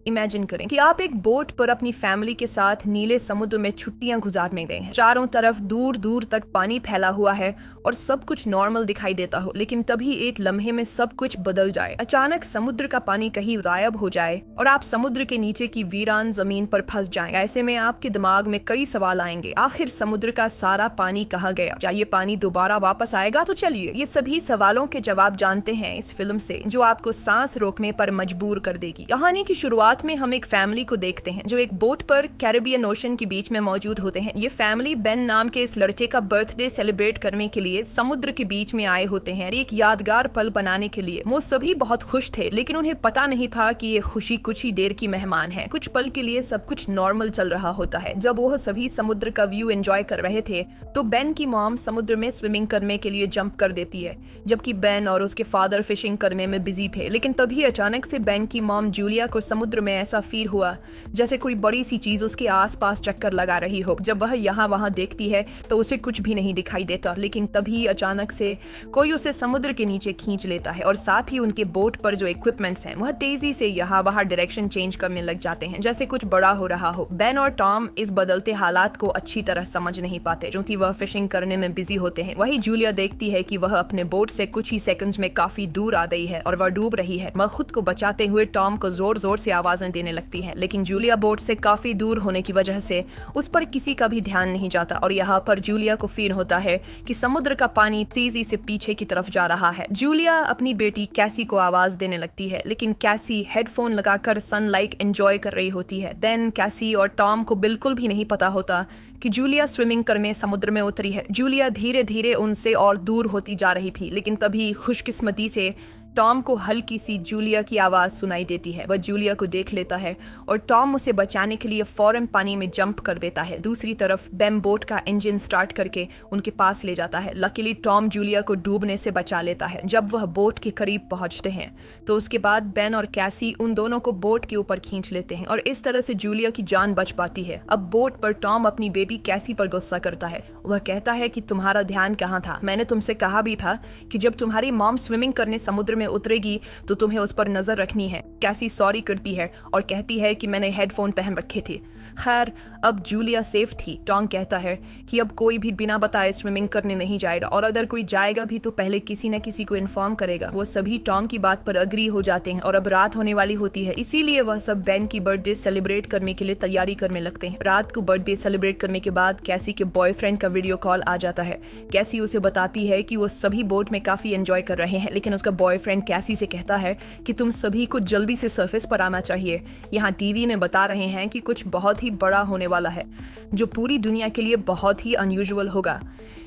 Imagine करें कि आप एक बोट पर अपनी फैमिली के साथ नीले समुद्र में छुट्टियां गुजारने गए हैं। चारों तरफ दूर दूर तक पानी फैला हुआ है और सब कुछ नॉर्मल दिखाई देता हो, लेकिन तभी एक लम्हे में सब कुछ बदल जाए। अचानक समुद्र का पानी कहीं गायब हो जाए और आप समुद्र के नीचे की वीरान जमीन पर फंस जाएं। ऐसे में आपके दिमाग में कई सवाल आएंगे। आखिर समुद्र का सारा पानी कहाँ गया? क्या ये पानी दोबारा वापस आएगा? तो चलिए ये सभी सवालों के जवाब जानते हैं इस फिल्म से, जो आपको सांस रोकने पर मजबूर कर देगी। कहानी की शुरुआत में हम एक फैमिली को देखते हैं जो एक बोट पर कैरिबियन ओशन के बीच में मौजूद होते हैं। ये फैमिली बेन नाम के इस लड़के का बर्थडे सेलिब्रेट करने के लिए समुद्र के बीच में आए होते हैं। एक यादगार पल बनाने के लिए वो सभी बहुत खुश थे, लेकिन उन्हें पता नहीं था कि ये खुशी कुछ ही देर की मेहमान है। कुछ पल के लिए सब कुछ नॉर्मल चल रहा होता है। जब वो सभी समुद्र का व्यू एंजॉय कर रहे थे तो बेन की मॉम समुद्र में स्विमिंग करने के लिए जंप कर देती है, जबकि बेन और उसके फादर फिशिंग करने में बिजी थे। लेकिन तभी अचानक से बेन की मॉम जूलिया को समुद्र में ऐसा फील हुआ जैसे कोई बड़ी सी चीज उसके आसपास चक्कर लगा रही हो। जब वह यहाँ वहाँ देखती है तो उसे कुछ भी नहीं दिखाई देता, लेकिन तभी अचानक से कोई उसे समुद्र के नीचे खींच लेता है और साथ ही उनके बोट पर जो इक्विपमेंट्स हैं वह तेजी से यहाँ वहाँ डायरेक्शन चेंज करने लग जाते हैं, जैसे कुछ बड़ा हो रहा हो। बेन और टॉम इस बदलते हालात को अच्छी तरह समझ नहीं पाते, क्योंकि वह फिशिंग करने में बिजी होते हैं। वही जूलिया देखती है कि वह अपने बोट से कुछ ही सेकंड्स में काफी दूर आ गई है और वह डूब रही है। वह खुद को बचाते हुए टॉम को जोर जोर से आवाजें देने लगती है, लेकिन जूलिया बोट से काफी दूर होने की वजह से उस पर किसी का भी ध्यान नहीं जाता और यहाँ पर जूलिया को फील होता है कि समुद्र का पानी तेजी से पीछे की तरफ जा रहा है। जूलिया अपनी बेटी कैसी को आवाज देने लगती है, लेकिन कैसी हेडफोन लगाकर सनलाइट एंजॉय कर रही होती है। देन कैसी और टॉम को बिल्कुल भी नहीं पता होता कि जूलिया स्विमिंग करने समुद्र में उतरी है। जूलिया धीरे धीरे उनसे और दूर होती जा रही थी, लेकिन तभी खुशकिस्मती से टॉम को हल्की सी जूलिया की आवाज सुनाई देती है। वह जूलिया को देख लेता है और टॉम उसे बचाने के लिए फौरन पानी में जंप कर देता है। दूसरी तरफ बेन बोट का इंजन स्टार्ट करके उनके पास ले जाता है। लकीली टॉम जूलिया को डूबने से बचा लेता है। जब वह बोट के करीब पहुंचते हैं तो उसके बाद बेन और कैसी उन दोनों को बोट के ऊपर खींच लेते हैं और इस तरह से जूलिया की जान बच पाती है। अब बोट पर टॉम अपनी बेबी कैसी पर गुस्सा करता है। वह कहता है कि तुम्हारा ध्यान कहाँ था? मैंने तुमसे कहा भी था कि जब तुम्हारी मॉम स्विमिंग करने समुद्र में उतरेगी तो तुम्हें उस पर नजर रखनी है। कैसी सॉरी करती है और कहती है कि मैंने हेडफोन पहन रखे थे। खैर अब जूलिया सेफ थी। टॉम कहता है कि अब कोई भी बिना बताए स्विमिंग करने नहीं जाएगा और अगर कोई जाएगा भी तो पहले किसी न किसी को इन्फॉर्म करेगा। वो सभी टॉम की बात पर अग्री हो जाते हैं और अब रात होने वाली होती है, इसीलिए वह सब बेन की बर्थडे सेलिब्रेट करने के लिए तैयारी करने लगते हैं। रात को बर्थडे सेलिब्रेट करने के बाद कैसी के बॉयफ्रेंड का वीडियो कॉल आ जाता है। कैसी उसे बताती है कि वो सभी बोट में काफी एंजॉय कर रहे हैं, लेकिन उसका बॉयफ्रेंड कैसी से कहता है कि तुम सभी को जल्दी से सरफेस पर आना चाहिए। यहाँ टीवी ने बता रहे हैं कि कुछ बहुत ही बड़ा होने वाला है जो पूरी दुनिया के लिए बहुत ही अनयूजुअल होगा।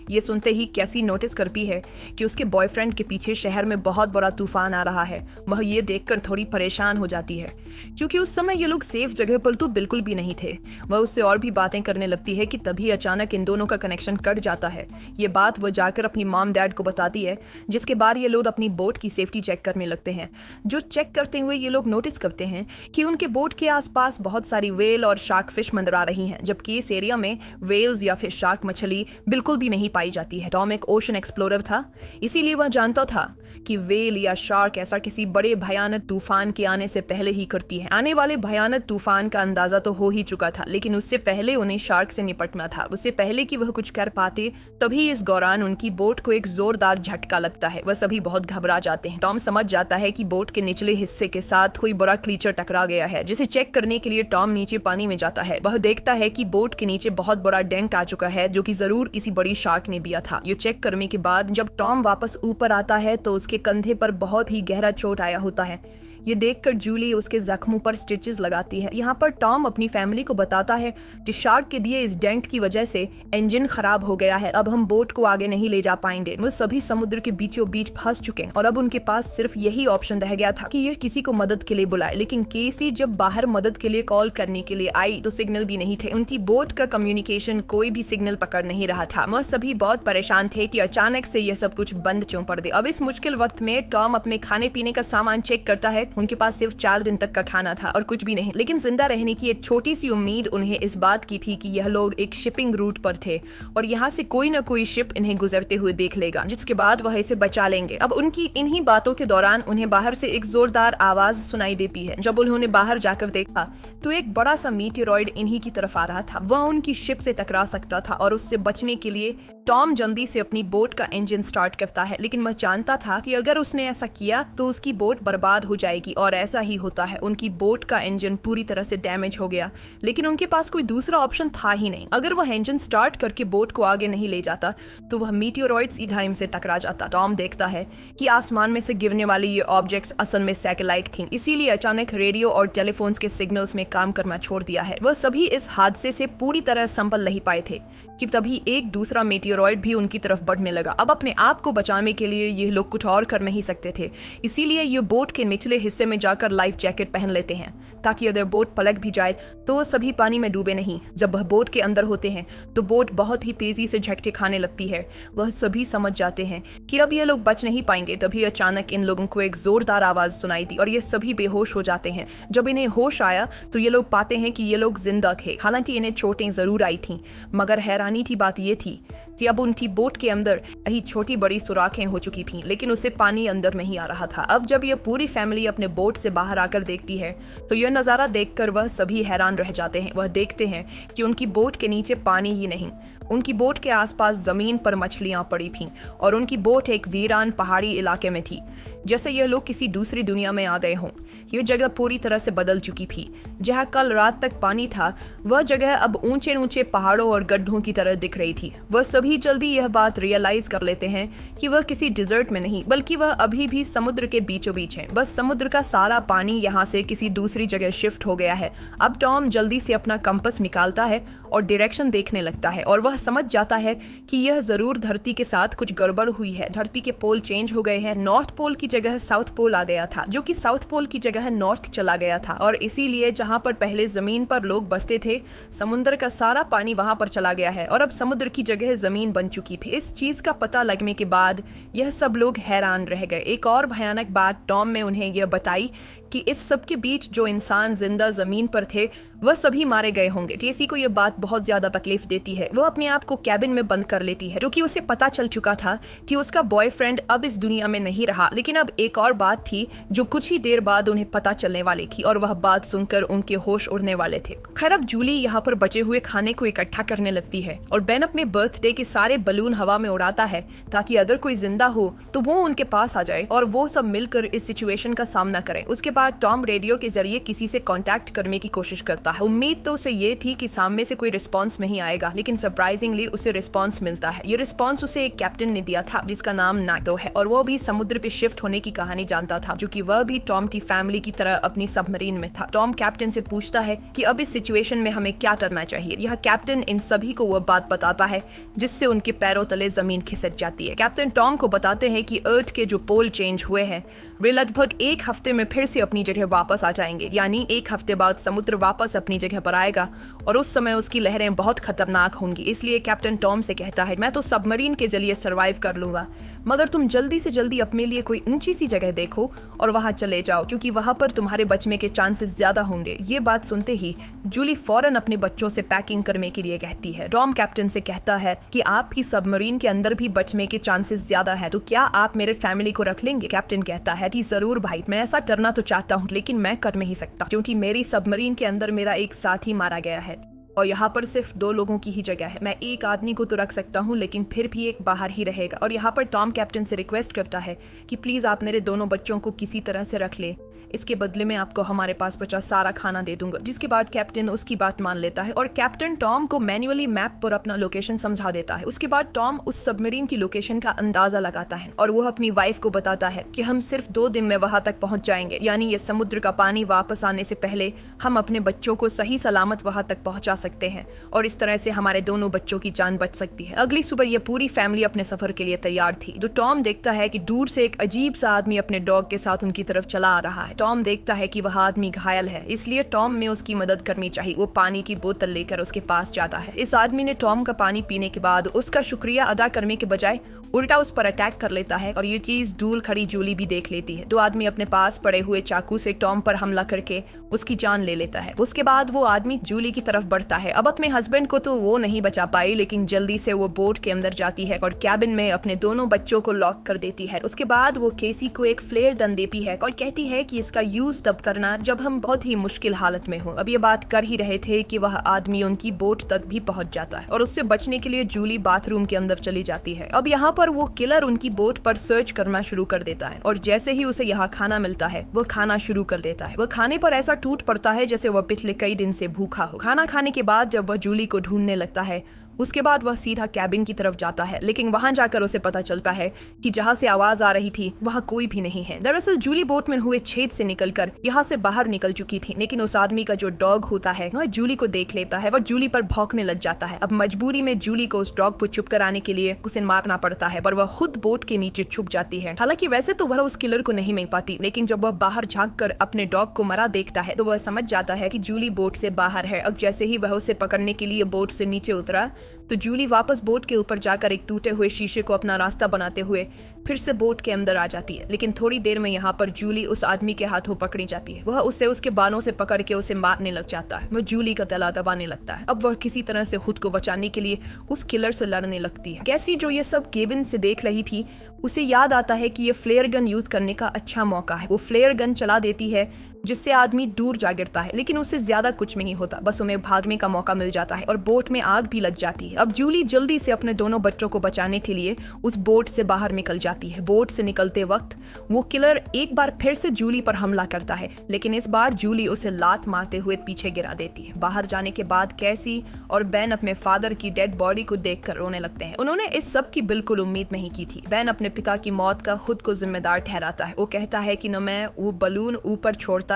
ये सुनते ही कैसी नोटिस करती है कि उसके बॉयफ्रेंड के पीछे शहर में बहुत बड़ा तूफान आ रहा है। वह ये देखकर थोड़ी परेशान हो जाती है क्योंकि उस समय ये लोग सेफ जगह पर तो बिल्कुल भी नहीं थे। वह उससे और भी बातें करने लगती है कि तभी अचानक इन दोनों का कनेक्शन कट जाता है। ये बात वह जाकर अपनी मॉम डैड को बताती है, जिसके बाद ये लोग अपनी बोट की सेफ्टी चेक करने लगते हैं। जो चेक करते हुए ये लोग नोटिस करते हैं कि उनके बोट के आसपास बहुत सारी वेल और शार्क फिश मंडरा रही हैं, जबकि इस एरिया में वेल्स या फिर शार्क मछली बिल्कुल भी नहीं पाई जाती है। टॉम एक ओशन एक्सप्लोरर था, इसीलिए वह जानता था कि वेल या शार्क ऐसा किसी बड़े भयानक तूफान के आने से पहले ही करती है। आने वाले भयानक तूफान का अंदाजा तो हो ही चुका था, लेकिन उससे पहले उन्हें शार्क से निपटना था। उससे पहले कि वह कुछ कर पाते तभी इस दौरान उनकी बोट को एक जोरदार झटका लगता है। वह सभी बहुत घबरा जाते हैं। टॉम समझ जाता है कि बोट के निचले हिस्से के साथ कोई बड़ा क्रीचर टकरा गया है, जिसे चेक करने के लिए टॉम नीचे पानी में जाता है। वह देखता है कि बोट के नीचे बहुत बड़ा डेंट आ चुका है, जो कि जरूर इसी बड़ी शार्क ने दिया था। ये चेक करने के बाद जब टॉम वापस ऊपर आता है तो उसके कंधे पर बहुत ही गहरा चोट आया होता है। ये देखकर जूली उसके जख्मों पर स्टिचेस लगाती है। यहाँ पर टॉम अपनी फैमिली को बताता है कि शार्क के दिए इस डेंट की वजह से इंजन खराब हो गया है, अब हम बोट को आगे नहीं ले जा पाएंगे। वो सभी समुद्र के बीचों बीच फंस चुके हैं और अब उनके पास सिर्फ यही ऑप्शन रह गया था कि ये किसी को मदद के लिए बुलाए। लेकिन केसी जब बाहर मदद के लिए कॉल करने के लिए आई तो सिग्नल भी नहीं थे। उनकी बोट का कम्युनिकेशन कोई भी सिग्नल पकड़ नहीं रहा था। वह सभी बहुत परेशान थे कि अचानक से यह सब कुछ बंद क्यों पड़ दे। अब इस मुश्किल वक्त में टॉम अपने खाने पीने का सामान चेक करता है उनके पास सिर्फ 4 दिन तक का खाना था और कुछ भी नहीं, लेकिन जिंदा रहने की एक छोटी सी उम्मीद उन्हें इस बात की थी कि यह लोग एक शिपिंग रूट पर थे और यहाँ से कोई ना कोई शिप इन्हें गुजरते हुए देख लेगा, जिसके बाद वह इसे बचा लेंगे। अब उनकी इन्हीं बातों के दौरान उन्हें बाहर से एक जोरदार आवाज सुनाई देती है। जब उन्होंने बाहर जाकर देखा तो एक बड़ा सा मीटियोरॉइड इन्हीं की तरफ आ रहा था। वह उनकी शिप से टकरा सकता था और उससे बचने के लिए टॉम जल्दी से अपनी बोट का इंजन स्टार्ट करता है, लेकिन वह जानता था कि अगर उसने ऐसा किया तो उसकी बोट बर्बाद हो जाएगी और ऐसा ही होता है। उनकी बोट का इंजन पूरी तरह से डैमेज हो गया, लेकिन उनके पास कोई दूसरा ऑप्शन था ही नहीं। अगर वह इंजन स्टार्ट करके बोट को आगे नहीं ले जाता तो वह मीटियोरॉइड सीधा इनसे टकरा जाता। टॉम देखता है कि आसमान में से गिरने वाली ये ऑब्जेक्ट्स असल में सैटेलाइट थी, इसीलिए अचानक रेडियो और टेलीफोन्स के सिग्नल्स में काम करना छोड़ दिया है। वह सभी इस हादसे से पूरी तरह संभल नहीं पाए थे कि तभी एक दूसरा मीटियोरॉइड भी उनकी तरफ बढ़ने लगा। अब अपने आप को बचाने के लिए ये लोग कुछ और कर नहीं सकते थे, इसीलिए ये बोट के निचले हिस्से में जाकर लाइफ जैकेट पहन लेते हैं ताकि अगर बोट पलट भी जाए तो वो सभी पानी में डूबे नहीं। जब वह बोट के अंदर होते हैं तो बोट बहुत ही तेजी से झटके खाने लगती है। वह सभी समझ जाते हैं कि अब ये लोग बच नहीं पाएंगे। तभी अचानक इन लोगों को एक जोरदार आवाज सुनाई दी और ये सभी बेहोश हो जाते हैं। जब इन्हें होश आया तो ये लोग पाते हैं कि ये लोग जिंदा थे। हालांकि इन्हें चोटें जरूर आई थीं, मगर हैरानी की बात ये थी कि अब उनकी बोट के अंदर कहीं छोटी बड़ी सुराखें हो चुकी थीं, लेकिन उसे पानी अंदर नहीं आ रहा था। अब जब यह पूरी फैमिली अपने बोट से बाहर आकर देखती है तो यह नज़ारा देखकर वह सभी हैरान रह जाते हैं। वह देखते हैं कि उनकी बोट के नीचे पानी ही नहीं, उनकी बोट के आसपास जमीन पर मछलियां पड़ी थीं और उनकी बोट एक वीरान पहाड़ी इलाके में थी, जैसे यह लोग किसी दूसरी दुनिया में आ गए हों। यह जगह पूरी तरह से बदल चुकी थी। जहां कल रात तक पानी था वह जगह अब ऊंचे ऊंचे पहाड़ों और गड्ढों की तरह दिख रही थी। वह सभी जल्दी यह बात रियलाइज कर लेते हैं कि वह किसी डिजर्ट में नहीं बल्कि वह अभी भी समुद्र के बीचों बीच है। बस समुद्र का सारा पानी यहाँ से किसी दूसरी जगह शिफ्ट हो गया है। अब टॉम जल्दी से अपना कंपास निकालता है और डायरेक्शन देखने लगता है और वह समझ जाता है कि यह जरूर धरती के साथ कुछ गड़बड़ हुई है। धरती के पोल चेंज हो गए हैं। नॉर्थ पोल की जगह साउथ पोल आ गया था, जो कि साउथ पोल की जगह नॉर्थ चला गया था और इसीलिए जहां पर पहले जमीन पर लोग बसते थे समुद्र का सारा पानी वहां पर चला गया है और अब समुद्र की जगह जमीन बन चुकी थी। इस चीज का पता लगने के बाद यह सब लोग हैरान रह गए। एक और भयानक बात टॉम ने उन्हें यह बताई कि इस सब के बीच जो इंसान जिंदा जमीन पर थे वह सभी मारे गए होंगे। टेसी को यह बात बहुत ज्यादा तकलीफ देती है। वह अपने आप को कैबिन में बंद कर लेती है, क्योंकि उसे पता चल चुका था कि उसका बॉयफ्रेंड अब इस दुनिया में नहीं रहा। लेकिन अब एक और बात थी जो कुछ ही देर बाद उन्हें पता चलने वाली थी और वह बात सुनकर उनके होश उड़ने वाले थे। खैर अब जूली यहाँ पर बचे हुए खाने को इकट्ठा करने लगती है और बेन अपने बर्थडे के सारे बलून हवा में उड़ाता है ताकि अगर कोई जिंदा हो तो वो उनके पास आ जाए और वो सब मिलकर इस सिचुएशन का सामना करें। उसके बाद टॉम रेडियो के जरिए किसी से कांटेक्ट करने की कोशिश करता है। उम्मीद तो उसे ये थी कि सामने से कोई रिस्पांस नहीं आएगा, लेकिन सरप्राइजिंगली उसे रिस्पांस मिलता है। ये रिस्पांस उसे एक कैप्टन ने दिया था जिसका नाम नाटो है और वो भी समुद्र पे शिफ्ट होने की कहानी जानता था, जो कि वह भी टॉम की फैमिली की तरह अपनी सबमरीन में था। टॉम कैप्टन से पूछता है कि अब इस सिचुएशन में हमें क्या करना चाहिए। यह कैप्टन इन सभी को वह बात बताता है जिससे उनके पैरों तले जमीन खिसक जाती है। कैप्टन टॉम को बताते हैं कि अर्थ के जो पोल चेंज हुए हैं वे लगभग 1 हफ्ते में फिर से अपनी जगह वापस आ जाएंगे, यानी 1 हफ्ते बाद समुद्र वापस अपनी जगह पर आएगा और उस समय उसकी लहरें बहुत खतरनाक होंगी। इसलिए कैप्टन टॉम से कहता है मैं तो सबमरीन के जरिए सरवाइव कर लूंगा, मगर तुम जल्दी से जल्दी अपने लिए कोई ऊंची सी जगह देखो और वहां चले जाओ, क्योंकि वहां पर तुम्हारे बचने के चांसेस ज्यादा होंगे। ये बात सुनते ही जूली फौरन अपने बच्चों से पैकिंग करने के लिए कहती है। टॉम कैप्टन से कहता है कि आपकी सबमरीन के अंदर भी बचने के चांसेस ज्यादा है, तो क्या आप मेरे फैमिली को रख लेंगे। कैप्टन कहता है कि जरूर भाई, मैं ऐसा करना तो चाहता हूँ लेकिन मैं कर नहीं सकता, क्योंकि मेरी सबमरीन के अंदर मेरा एक साथी मारा गया है और यहाँ पर सिर्फ 2 लोगों की ही जगह है। मैं एक आदमी को तो रख सकता हूँ लेकिन फिर भी एक बाहर ही रहेगा। और यहाँ पर टॉम कैप्टन से रिक्वेस्ट करता है कि प्लीज आप मेरे दोनों बच्चों को किसी तरह से रख ले, इसके बदले में आपको हमारे पास बचा सारा खाना दे दूंगा। जिसके बाद कैप्टन उसकी बात मान लेता है और कैप्टन टॉम को मैन्युअली मैप पर अपना लोकेशन समझा देता है। उसके बाद टॉम उस सबमरीन की लोकेशन का अंदाजा लगाता है और वो अपनी वाइफ को बताता है कि हम सिर्फ 2 दिन में वहां तक पहुंच जाएंगे, यानी ये समुद्र का पानी वापस आने से पहले हम अपने बच्चों को सही सलामत वहां तक पहुंचा सकते हैं और इस तरह से हमारे दोनों बच्चों की जान बच सकती है। अगली सुबह ये पूरी फैमिली अपने सफर के लिए तैयार थी। जो टॉम देखता है कि दूर से एक अजीब सा आदमी अपने डॉग के साथ उनकी तरफ चला आ रहा है। टॉम देखता है कि वह आदमी घायल है, इसलिए टॉम में उसकी मदद करनी चाहिए। वो पानी की बोतल लेकर उसके पास जाता है। इस आदमी ने टॉम का पानी पीने के बाद उसका शुक्रिया अदा करने के बजाय उल्टा उस पर अटैक कर लेता है और ये चीज दूर खड़ी जूली भी देख लेती है। दो आदमी अपने पास पड़े हुए चाकू से टॉम पर हमला करके उसकी जान ले लेता है। उसके बाद वो आदमी जूली की तरफ बढ़ता है। अब अपने हस्बैंड को तो वो नहीं बचा पाई, लेकिन जल्दी से वो बोट के अंदर जाती है और कैबिन में अपने दोनों बच्चों को लॉक कर देती है। उसके बाद वो केसी को एक फ्लेयर गन देती है और कहती है कि इसका यूज तब करना जब हम बहुत ही मुश्किल हालत में हो। अब ये बात कर ही रहे थे कि वह आदमी उनकी बोट तक भी पहुंच जाता है और उससे बचने के लिए जूली बाथरूम के अंदर चली जाती है। अब यहाँ पर वो किलर उनकी बोट पर सर्च करना शुरू कर देता है और जैसे ही उसे यहाँ खाना मिलता है वो खाना शुरू कर देता है। वह खाने पर ऐसा टूट पड़ता है जैसे वह पिछले कई दिन से भूखा हो। खाना खाने के बाद जब वह जूली को ढूंढने लगता है, उसके बाद वह सीधा कैबिन की तरफ जाता है, लेकिन वहां जाकर उसे पता चलता है कि जहां से आवाज आ रही थी वहां कोई भी नहीं है। दरअसल जूली बोट में हुए छेद से निकलकर यहाँ से बाहर निकल चुकी थी, लेकिन उस आदमी का जो डॉग होता है वह जूली को देख लेता है। वह जूली पर भौंकने लग जाता है। अब मजबूरी में जूली को उस डॉग को चुप कराने के लिए उसे मारना पड़ता है, पर वह खुद बोट के नीचे छुप जाती है। हालांकि वैसे तो वह उस किलर को नहीं मिल पाती, लेकिन जब वह बाहर झांक कर अपने डॉग को मरा देखता है तो वह समझ जाता है कि जूली बोट से बाहर है। अब जैसे ही वह उसे पकड़ने के लिए बोट से नीचे उतरा तो जूली वापस बोट के ऊपर जाकर एक टूटे हुए शीशे को अपना रास्ता बनाते हुए फिर से बोट के अंदर आ जाती है। लेकिन थोड़ी देर में यहाँ पर जूली उस आदमी के हाथों पकड़ी जाती है। वह उसे उसके बालों से पकड़ के उसे मारने लग जाता है। वह जूली का गला दबाने लगता है। अब वह किसी तरह से खुद को बचाने के लिए उस किलर से लड़ने लगती है। कैसी जो ये सब केबिन से देख रही थी, उसे याद आता है कि ये फ्लेयर गन यूज करने का अच्छा मौका है। वो फ्लेयर गन चला देती है जिससे आदमी दूर जा गिरता है, लेकिन उससे ज्यादा कुछ नहीं होता, बस उन्हें भागने का मौका मिल जाता है और बोट में आग भी लग जाती है। अब जूली जल्दी से अपने दोनों बच्चों को बचाने के लिए उस बोट से बाहर निकल जाती है। बोट से निकलते वक्त वो किलर एक बार फिर से जूली पर हमला करता है, लेकिन इस बार जूली उसे लात मारते हुए पीछे गिरा देती है। बाहर जाने के बाद कैसी और बेन अपने फादर की डेड बॉडी को देखकर रोने लगते हैं। उन्होंने इस सब की बिल्कुल उम्मीद नहीं की थी। बेन अपने पिता की मौत का खुद को जिम्मेदार ठहराता है। वो कहता है कि न मैं वो बलून ऊपर छोड़ता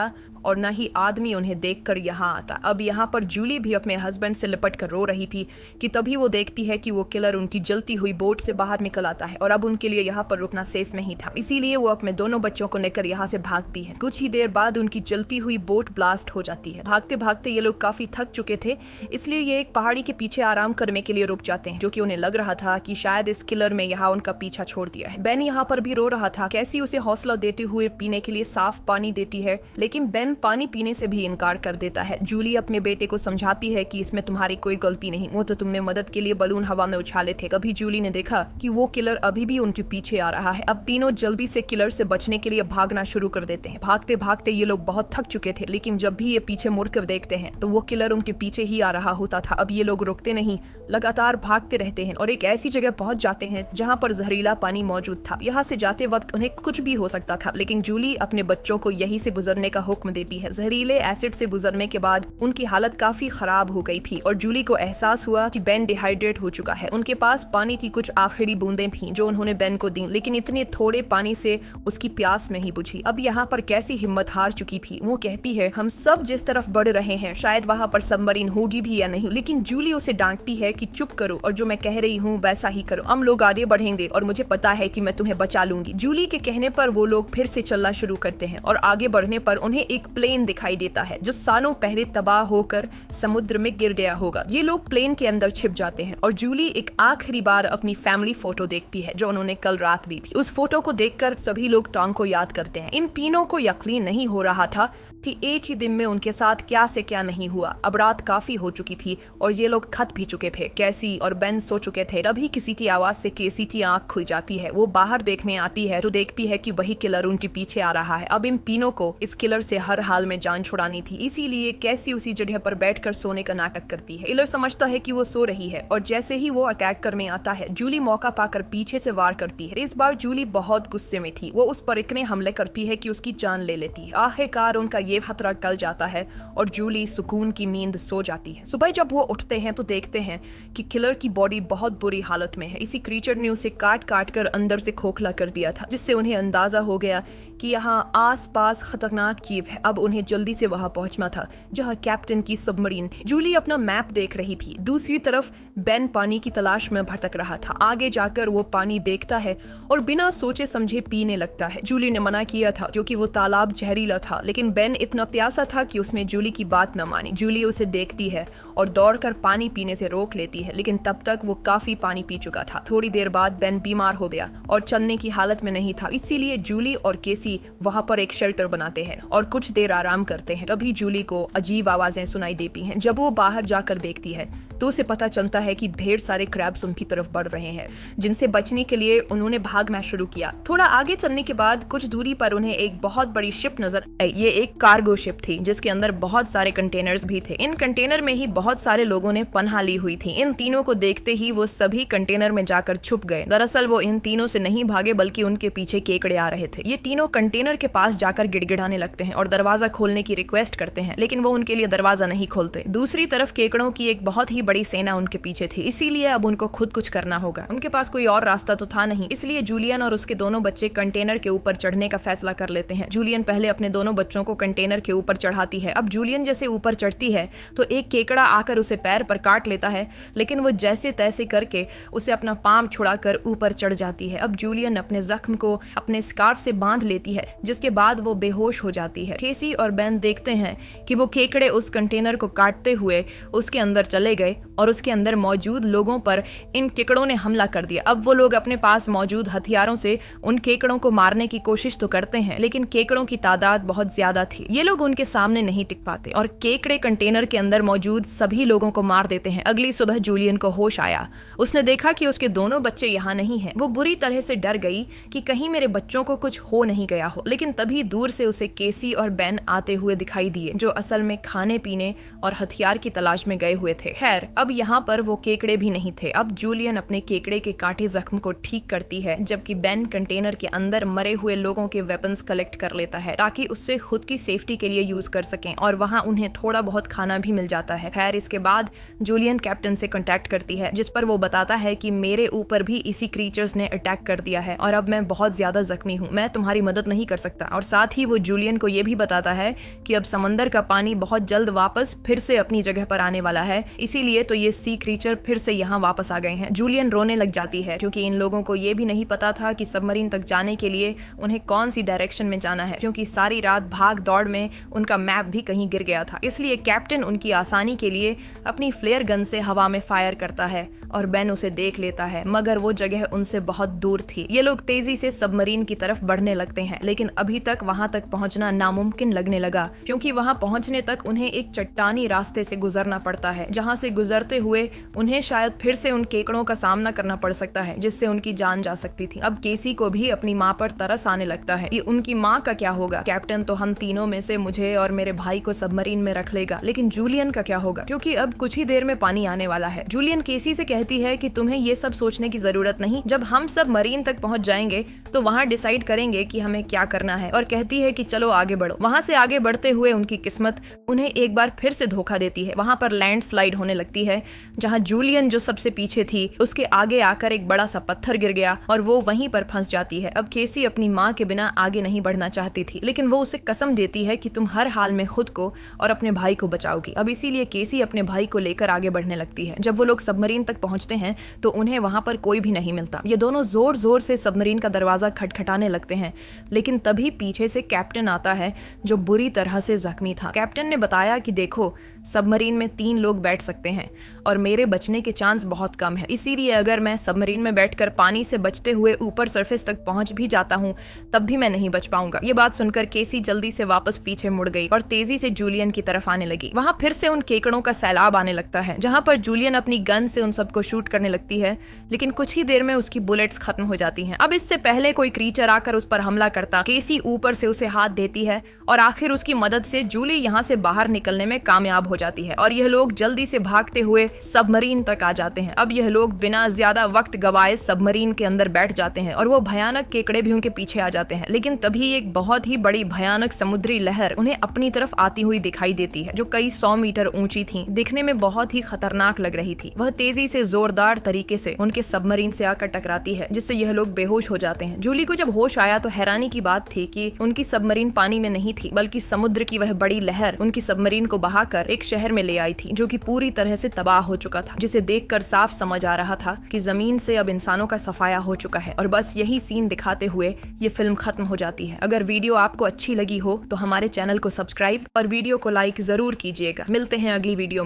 और न ही आदमी उन्हें देखकर यहाँ आता। अब यहाँ पर जूली भी अपने हस्बैंड से लिपट कर रो रही थी कि तभी वो देखती है कि वो किलर उनकी जलती हुई बोट से बाहर निकल आता है और अब उनके लिए यहाँ पर रुकना सेफ नहीं था, इसीलिए वो अपने दोनों बच्चों को लेकर यहाँ से भागती है। कुछ ही देर बाद उनकी जलती हुई बोट ब्लास्ट हो जाती है। भागते भागते ये लोग काफी थक चुके थे, इसलिए ये एक पहाड़ी के पीछे आराम करने के लिए रुक जाते हैं, जो कि उन्हें लग रहा था कि शायद इस किलर में यहाँ उनका पीछा छोड़ दिया है। बेन यहाँ पर भी रो रहा था। कैसी उसे हौसला देते हुए पीने के लिए साफ पानी देती है, लेकिन बेन पानी पीने से भी इनकार कर देता है। जूली अपने बेटे को समझाती है कि इसमें तुम्हारी कोई गलती नहीं, वो तो तुमने मदद के लिए बलून हवा में उछाले थे। कभी जूली ने देखा कि वो किलर अभी भी उनके पीछे आ रहा है। अब तीनों जल्दी से किलर से बचने के लिए भागना शुरू कर देते हैं। भागते भागते ये लोग बहुत थक चुके थे, लेकिन जब भी ये पीछे मुड़कर देखते हैं तो वो किलर उनके पीछे ही आ रहा होता था। अब ये लोग रुकते नहीं, लगातार भागते रहते हैं और एक ऐसी जगह पहुंच जाते हैं जहां पर जहरीला पानी मौजूद था। यहाँ से जाते वक्त उन्हें कुछ भी हो सकता था, लेकिन जूली अपने बच्चों को यहीं से गुजरने का हुक्म देती है। जहरीले एसिड से गुजरने के बाद उनकी हालत काफी खराब हो गई थी और जूली को एहसास हुआ कि बेन डिहाइड्रेट हो चुका है। उनके पास पानी की कुछ आखिरी बूंदें थीं जो उन्होंने बेन को दी, लेकिन इतने थोड़े पानी से उसकी प्यास नहीं बुझी। अब यहाँ पर कैसी हिम्मत हार चुकी थी। वो कहती है, हम सब जिस तरफ बढ़ रहे हैं शायद वहाँ पर सबमरीन होगी भी या नहीं, लेकिन जूली उसे डांटती है कि चुप करो और जो मैं कह रही हूँ वैसा ही करो। हम लोग आगे बढ़ेंगे और मुझे पता है कि मैं तुम्हें बचा लूंगी। जूली के कहने पर वो लोग फिर से चलना शुरू करते हैं और आगे बढ़ने पर उन्हें एक प्लेन दिखाई देता है जो सालों पहले तबाह होकर समुद्र में गिर गया होगा। ये लोग प्लेन के अंदर छिप जाते हैं और जूली एक आखिरी बार अपनी फैमिली फोटो देखती है जो उन्होंने कल रात ली थी। उस फोटो को देखकर सभी लोग टॉम को याद करते हैं। इन तीनों को यकीन नहीं हो रहा था कि एक ही दिन में उनके साथ क्या से क्या नहीं हुआ। अब रात काफी हो चुकी थी और ये लोग थक भी चुके थे। कैसी और बेन सो चुके थे। तभी किसी की आवाज से केसी की आंख खुल जाती है। वो बाहर देखने आती है तो देखती है कि वही किलर उनके पीछे आ रहा है। अब इन तीनों को इस किलर से हर हाल में जान छुड़ानी थी, इसीलिए कैसी उसी जगह पर बैठकर सोने का नाटक करती है। किलर समझता है कि वो सो रही है और जैसे ही वो अटैक करने आता है जूली मौका पाकर पीछे से वार करती है। इस बार जूली बहुत गुस्से में थी। वो उस पर इतने हमले करती है कि उसकी जान ले लेती है। आखिरकार उनका ये खतरा टल जाता है और जूली सुकून की नींद सो जाती है। सुबह जब वो उठते हैं तो देखते हैं कि किलर की बॉडी बहुत बुरी हालत में है। इसी क्रीचर ने उसे काट काट कर अंदर से खोखला कर दिया था, जिससे उन्हें अंदाजा हो गया कि यहाँ आस पास खतरनाक जीव है। अब उन्हें जल्दी से वहां पहुंचना था जहां कैप्टन की सबमरीन। जूली अपना मैप देख रही थी। दूसरी तरफ बेन पानी की तलाश में भटक रहा था। आगे जाकर वो पानी देखता है और बिना सोचे समझे पीने लगता है। जूली ने मना किया था क्योंकि वो तालाब जहरीला था, लेकिन बेन इतना प्यासा था कि उसने जूली की बात न मानी। जूली उसे देखती है और दौड़कर पानी पीने से रोक लेती है, लेकिन तब तक वो काफी पानी पी चुका था। थोड़ी देर बाद बेन बीमार हो गया और चलने की हालत में नहीं था, इसीलिए जूली और केसी वहां पर एक शेल्टर बनाते हैं और कुछ देर आराम करते हैं। तभी जूली को अजीब आवाजें सुनाई देती हैं। जब वो बाहर जाकर देखती है तो उसे पता चलता है कि ढेर सारे क्रैब्स उनकी तरफ बढ़ रहे हैं, जिनसे बचने के लिए उन्होंने भागना शुरू किया। थोड़ा आगे चलने के बाद कुछ दूरी पर उन्हें एक बहुत बड़ी शिप नजर आई। ये एक कार्गो शिप थी जिसके अंदर बहुत सारे कंटेनर्स भी थे। इन कंटेनर में ही बहुत सारे लोगों ने पनाह ली हुई थी। इन तीनों को देखते ही वो सभी कंटेनर में जाकर छुप गए। दरअसल वो इन तीनों से नहीं भागे बल्कि उनके पीछे केकड़े आ रहे थे। ये तीनों कंटेनर के पास जाकर गिड़गिड़ाने लगते हैं और दरवाजा खोलने की रिक्वेस्ट करते हैं, लेकिन वो उनके लिए दरवाजा नहीं खोलते। दूसरी तरफ केकड़ों की एक बहुत ही बड़ी सेना उनके पीछे थी, इसीलिए अब उनको खुद कुछ करना होगा। उनके पास कोई और रास्ता तो था नहीं, इसलिए जूलियन और उसके दोनों बच्चे कंटेनर के ऊपर चढ़ने का फैसला कर लेते हैं। जूलियन पहले अपने दोनों बच्चों को कंटेनर के ऊपर चढ़ाती है। अब जूलियन जैसे ऊपर चढ़ती है तो एक केकड़ा आकर उसे पैर पर काट लेता है, लेकिन वो जैसे तैसे करके उसे अपना पांव छुड़ाकर ऊपर चढ़ जाती है। अब जूलियन अपने जख्म को अपने स्कार्फ से बांध लेती है, जिसके बाद वो बेहोश हो जाती है। केसी और बेन देखते हैं कि वो केकड़े उस कंटेनर को काटते हुए उसके अंदर चले गए और उसके अंदर मौजूद लोगों पर इन केकड़ों ने हमला कर दिया। अब वो लोग अपने पास मौजूद हथियारों से उन केकड़ों को मारने की कोशिश तो करते हैं, लेकिन केकड़ों की तादाद बहुत ज्यादा थी। ये लोग उनके सामने नहीं टिक पाते और केकड़े कंटेनर के अंदर मौजूद सभी लोगों को मार देते हैं। अगली सुबह जूलियन को होश आया। उसने देखा कि उसके दोनों बच्चे यहाँ नहीं हैं। वो बुरी तरह से डर गई कि कहीं मेरे बच्चों को कुछ हो नहीं गया हो, लेकिन तभी दूर से उसे केसी और बेन आते हुए दिखाई दिए, जो असल में खाने पीने और हथियार की तलाश में गए हुए थे। खैर, अब यहाँ पर वो केकड़े भी नहीं थे। अब जूलियन अपने केकड़े के काटे जख्म को ठीक करती है, जबकि बेन कंटेनर के अंदर मरे हुए लोगों के वेपन्स कलेक्ट कर लेता है ताकि उससे खुद की सेफ्टी के लिए यूज कर सकें, और वहाँ उन्हें थोड़ा बहुत खाना भी मिल जाता है। खैर, इसके बाद जूलियन कैप्टन से कांटेक्ट करती है, जिस पर वो बताता है कि मेरे ऊपर भी इसी क्रीचर्स ने अटैक कर दिया है और अब मैं बहुत ज्यादा जख्मी हूँ, मैं तुम्हारी मदद नहीं कर सकता। और साथ ही वो जूलियन को ये भी बताता है कि अब समंदर का पानी बहुत जल्द वापस फिर से अपनी जगह पर आने वाला है, इसीलिए तो ये सी क्रीचर फिर से यहाँ वापस आ गए हैं। जूलियन रोने लग जाती है क्योंकि इन लोगों को ये भी नहीं पता था कि सबमरीन तक जाने के लिए उन्हें कौन सी डायरेक्शन में जाना है, क्योंकि सारी रात भाग दौड़ में उनका मैप भी कहीं गिर गया था। इसलिए कैप्टन उनकी आसानी के लिए अपनी फ्लेयर गन से हवा में फायर करता है और बेन उसे देख लेता है, मगर वो जगह उनसे बहुत दूर थी। ये लोग तेजी से सबमरीन की तरफ बढ़ने लगते हैं, लेकिन अभी तक वहां तक पहुंचना नामुमकिन लगने लगा, क्योंकि वहां पहुंचने तक उन्हें एक चट्टानी रास्ते से गुजरना पड़ता है, जहां से गुजरते हुए उन्हें शायद फिर से उन केकड़ों का सामना करना पड़ सकता है, जिससे उनकी जान जा सकती थी। अब केसी को भी अपनी माँ पर तरस आने लगता है कि उनकी माँ का क्या होगा। कैप्टन तो हम तीनों में से मुझे और मेरे भाई को सबमरीन में रख लेगा, लेकिन जूलियन का क्या होगा, क्योंकि अब कुछ ही देर में पानी आने वाला है। जूलियन केसी से कहती है कि तुम्हें ये सब सोचने की जरूरत नहीं, जब हम सब मरीन तक पहुंच जाएंगे तो वहां डिसाइड करेंगे कि हमें क्या करना है, और कहती है कि चलो आगे बढ़ो। वहां से आगे बढ़ते हुए उनकी किस्मत उन्हें एक बार फिर से धोखा देती है। वहां पर लैंडस्लाइड होने लगती है, जहां जूलियन जो सबसे पीछे थी उसके आगे आकर एक बड़ा सा पत्थर गिर गया और वो वहीं पर फंस जाती है। अब केसी अपनी माँ के बिना आगे नहीं बढ़ना चाहती थी, लेकिन वो उसे कसम देती है कि तुम हर हाल में खुद को और अपने भाई को बचाओगी। अब इसीलिए केसी अपने भाई को लेकर आगे बढ़ने लगती है। जब वो लोग सबमरीन तक पहुंचते हैं तो उन्हें वहां पर कोई भी नहीं मिलता। ये दोनों जोर जोर से सबमरीन का दरवाजा खटखटाने लगते हैं, लेकिन तभी पीछे से कैप्टन आता है, जो बुरी तरह से जख्मी था। कैप्टन ने बताया कि देखो, सबमरीन में 3 लोग बैठ सकते हैं और मेरे बचने के चांस बहुत कम है, इसीलिए अगर मैं सबमरीन में बैठकर पानी से बचते हुए ऊपर सरफेस तक पहुंच भी जाता हूं तब भी मैं नहीं बच पाऊंगा। ये बात सुनकर केसी जल्दी से वापस पीछे मुड़ गई और तेजी से जूलियन की तरफ आने लगी। वहां फिर से उन केकड़ों का सैलाब आने लगता है, जहां पर जूलियन अपनी गन से उन सबको शूट करने लगती है, लेकिन कुछ ही देर में उसकी बुलेट्स खत्म हो जाती हैं। अब इससे पहले कोई क्रीचर आकर उस पर हमला करता, केसी ऊपर से उसे हाथ देती है और आखिर उसकी मदद से जूली यहाँ से बाहर निकलने में कामयाब हो जाती है और यह लोग जल्दी से भागते भागते हुए सबमरीन तक आ जाते हैं। अब यह लोग बिना ज्यादा वक्त गवाए सबमरीन के अंदर बैठ जाते हैं और वो भयानक केकड़े भी उनके पीछे आ जाते हैं। लेकिन तभी एक बहुत ही बड़ी भयानक समुद्री लहर उन्हें अपनी तरफ आती हुई दिखाई देती है, जो कई 100 मीटर ऊंची थी, दिखने में बहुत ही खतरनाक लग रही थी। वह तेजी से जोरदार तरीके से उनके सबमरीन से आकर टकराती है, जिससे यह लोग बेहोश हो जाते हैं। जूली को जब होश आया तो हैरानी की बात थी कि उनकी सबमरीन पानी में नहीं थी, बल्कि समुद्र की वह बड़ी लहर उनकी सबमरीन को बहाकर एक शहर में ले आई थी, जो कि पूरी तरह से तबाह हो चुका था, जिसे देखकर साफ समझ आ रहा था कि जमीन से अब इंसानों का सफाया हो चुका है। और बस यही सीन दिखाते हुए ये फिल्म खत्म हो जाती है। अगर वीडियो आपको अच्छी लगी हो तो हमारे चैनल को सब्सक्राइब और वीडियो को लाइक जरूर कीजिएगा। मिलते हैं अगली वीडियो में।